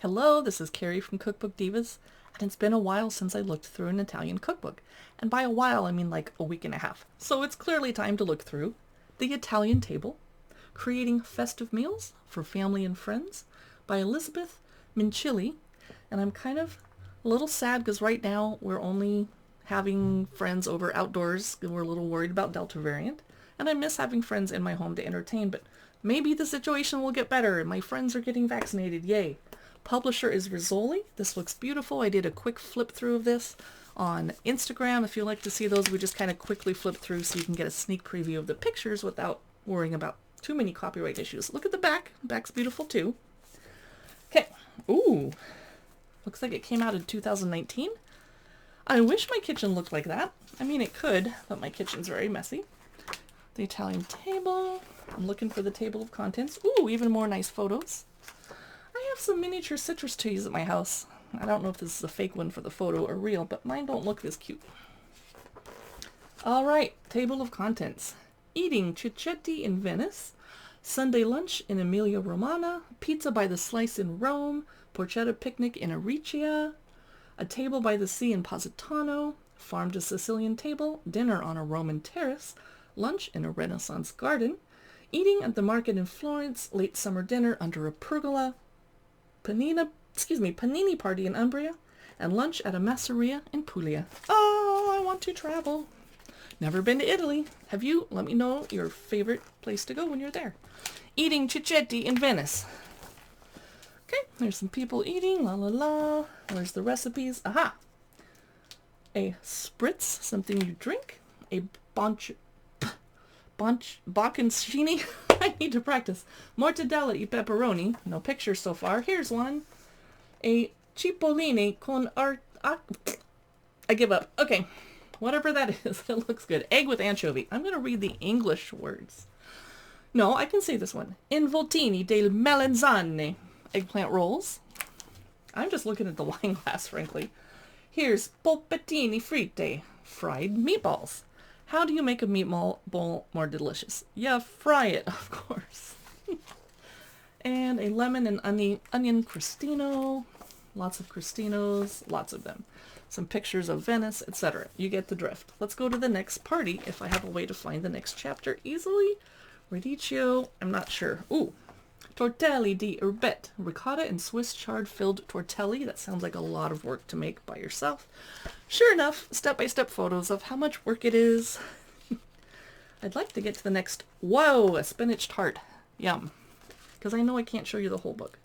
Hello, this is Carrie from Cookbook Divas, and it's been a while since I looked through an Italian cookbook. And by a while, I mean like a week and a half. So it's clearly time to look through The Italian Table, Creating Festive Meals for Family and Friends by Elizabeth Minchilli. And I'm kind of a little sad because right now we're only having friends over outdoors. We're a little worried about Delta variant. And I miss having friends in my home to entertain, but maybe the situation will get better and my friends are getting vaccinated. Yay. Publisher is Rizzoli. This looks beautiful. I did a quick flip through of this on Instagram. If you like to see those, we just kind of quickly flip through so you can get a sneak preview of the pictures without worrying about too many copyright issues. Look at the back. The back's beautiful too. Okay. Ooh. Looks like it came out in 2019. I wish my kitchen looked like that. I mean, it could, but my kitchen's very messy. The Italian table. I'm looking for the table of contents. Ooh, even more nice photos. I have some miniature citrus trees at my house. I don't know if this is a fake one for the photo or real, but mine don't look this cute. All right, table of contents. Eating cicchetti in Venice, Sunday lunch in Emilia-Romagna, pizza by the slice in Rome, porchetta picnic in Aricia, a table by the sea in Positano, farm to Sicilian table, dinner on a Roman terrace, lunch in a Renaissance garden, eating at the market in Florence, late summer dinner under a pergola, panini party in Umbria, and lunch at a masseria in Puglia. Oh, I want to travel. Never been to Italy. Have you? Let me know your favorite place to go when you're there. Eating cicchetti in Venice. Okay, there's some people eating. La la la. Where's the recipes? Aha! A spritz, something you drink. A bocconcini. I need to practice. Mortadella e pepperoni. No pictures so far. Here's one. A cipollini con I give up. Okay. Whatever that is. It looks good. Egg with anchovy. I'm going to read the English words. No, I can say this one. Involtini del Melenzane. Eggplant rolls. I'm just looking at the wine glass, frankly. Here's polpettini fritte. Fried meatballs. How do you make a meatball bowl more delicious? Yeah, fry it, of course. And a lemon and onion crostino. Lots of crostinos, lots of them. Some pictures of Venice, etc. You get the drift. Let's go to the next party if I have a way to find the next chapter easily. Radicchio, I'm not sure. Ooh, tortelli di erbette. Ricotta and Swiss chard filled tortelli. That sounds like a lot of work to make by yourself. Sure enough, step-by-step photos of how much work it is. I'd like to get to the next. Whoa, a spinach tart. Yum. Because I know I can't show you the whole book.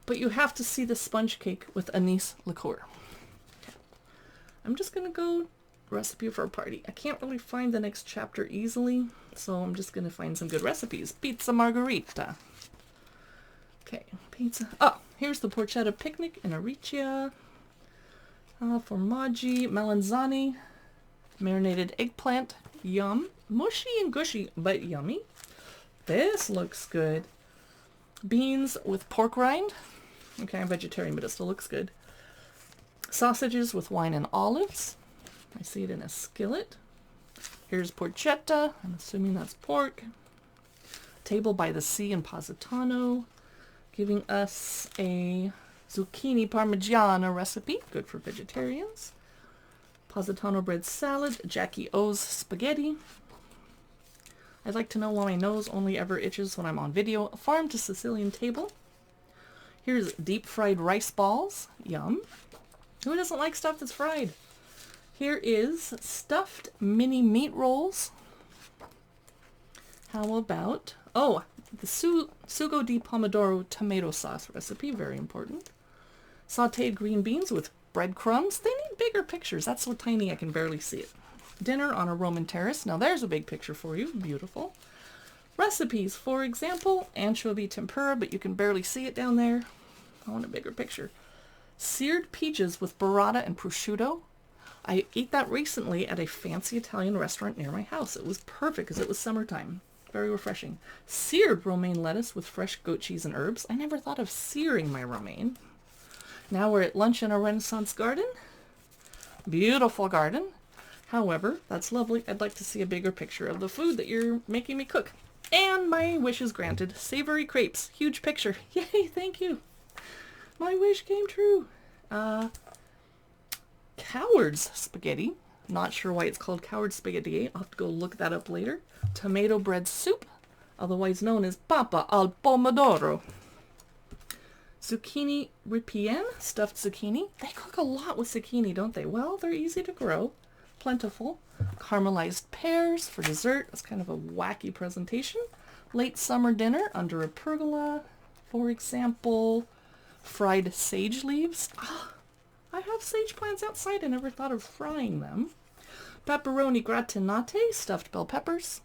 But you have to see the sponge cake with anise liqueur. Okay. I'm just going to go recipe for a party. I can't really find the next chapter easily, so I'm just going to find some good recipes. Pizza margherita. Okay, pizza. Oh, here's the porchetta picnic in Aricia. Formaggi, Melenzane, marinated eggplant. Yum. Mushy and gushy, but yummy. This looks good. Beans with pork rind. Okay, I'm vegetarian, but it still looks good. Sausages with wine and olives. I see it in a skillet. Here's porchetta. I'm assuming that's pork. Table by the sea in Positano. Giving us a zucchini parmigiana recipe. Good for vegetarians. Positano bread salad. Jackie O's spaghetti. I'd like to know why my nose only ever itches when I'm on video. Farm to Sicilian table. Here's deep fried rice balls. Yum. Who doesn't like stuff that's fried? Here is stuffed mini meat rolls. How about, the Sugo di Pomodoro tomato sauce recipe. Very important. Sauteed green beans with breadcrumbs. They need bigger pictures. That's so tiny I can barely see it. Dinner on a Roman terrace. Now there's a big picture for you. Beautiful. Recipes, for example, anchovy tempura, but you can barely see it down there. I want a bigger picture. Seared peaches with burrata and prosciutto. I ate that recently at a fancy Italian restaurant near my house. It was perfect because it was summertime. Very refreshing. Seared romaine lettuce with fresh goat cheese and herbs. I never thought of searing my romaine. Now we're at lunch in a Renaissance garden. Beautiful garden. However, that's lovely. I'd like to see a bigger picture of the food that you're making me cook. And my wish is granted. Savory crepes. Huge picture. Yay, thank you. My wish came true. Coward's spaghetti. Not sure why it's called coward spaghetti. I'll have to go look that up later. Tomato bread soup, otherwise known as papa al pomodoro. Zucchini ripiene, stuffed zucchini. They cook a lot with zucchini, don't they? Well, they're easy to grow, plentiful. Caramelized pears for dessert. That's kind of a wacky presentation. Late summer dinner under a pergola. For example, fried sage leaves. I have sage plants outside. I never thought of frying them. Pepperoni gratinate, stuffed bell peppers.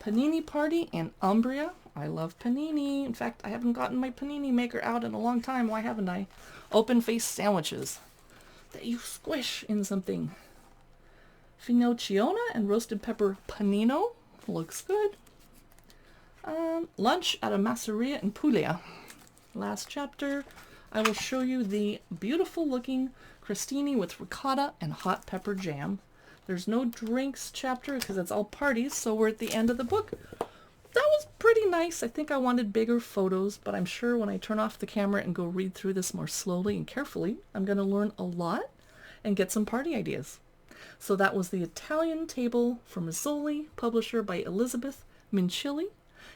Panini party in Umbria. I love panini. In fact, I haven't gotten my panini maker out in a long time. Why haven't I? Open face sandwiches that you squish in something. Finocchiona and roasted pepper panino. Looks good. Lunch at a masseria in Puglia. Last chapter, I will show you the beautiful looking crostini with ricotta and hot pepper jam. There's no drinks chapter because it's all parties, so we're at the end of the book. That was pretty nice. I think I wanted bigger photos, but I'm sure when I turn off the camera and go read through this more slowly and carefully, I'm going to learn a lot and get some party ideas. So that was the Italian Table from Rizzoli, publisher by Elizabeth Minchilli.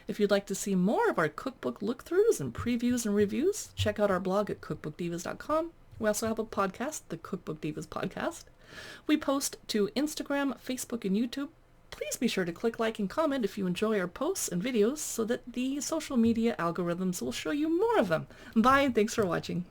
If you'd like to see more of our cookbook look-throughs and previews and reviews, check out our blog at cookbookdivas.com. We also have a podcast, the Cookbook Divas Podcast. We post to Instagram, Facebook, and YouTube. Please be sure to click like and comment if you enjoy our posts and videos so that the social media algorithms will show you more of them. Bye, and thanks for watching.